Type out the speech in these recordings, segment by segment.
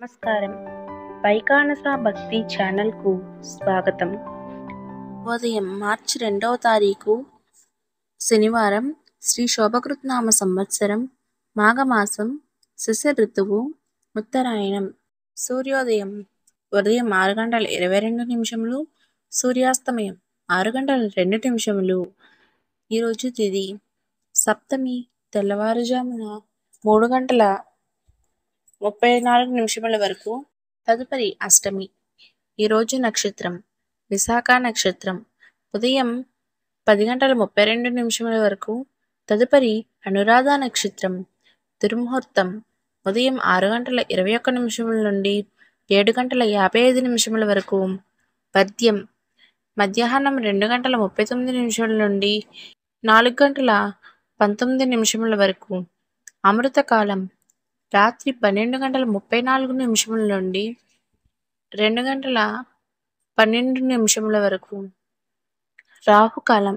నమస్కారం. వైకానస భక్తి ఛానల్కు స్వాగతం. ఉదయం మార్చి 2వ తారీఖు శనివారం, శ్రీ శోభకృత్నామ సంవత్సరం, మాఘమాసం, శిశిర ఋతువు, ఉత్తరాయణం. సూర్యోదయం ఉదయం 6:22, సూర్యాస్తమయం 6:02. ఈరోజు తిథి సప్తమి తెల్లవారుజామున 3:34 వరకు, తదుపరి అష్టమి. ఈరోజు నక్షత్రం విశాఖ నక్షత్రం ఉదయం 10:32 వరకు, తదుపరి అనురాధ నక్షత్రం. దుర్ముహూర్తం ఉదయం 6:21 నుండి 7:55 వరకు. పద్యం మధ్యాహ్నం 2:39 నుండి 4:19 వరకు. అమృతకాలం రాత్రి 12:34 నుండి 2:12 వరకు. రాహుకాలం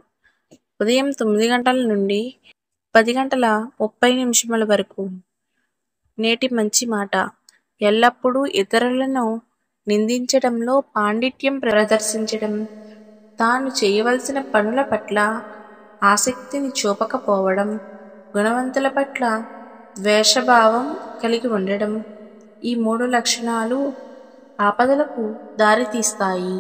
ఉదయం 9 నుండి 10:30 వరకు. నేటి మంచి మాట: ఎల్లప్పుడూ ఇతరులను నిందించడంలో పాండిత్యం ప్రదర్శించడం, తాను చేయవలసిన పనుల పట్ల ఆసక్తిని చూపకపోవడం, గుణవంతుల పట్ల ద్వేషభావం కలిగి ఉండడం, ఈ 3 లక్షణాలు ఆపదలకు దారితీస్తాయి.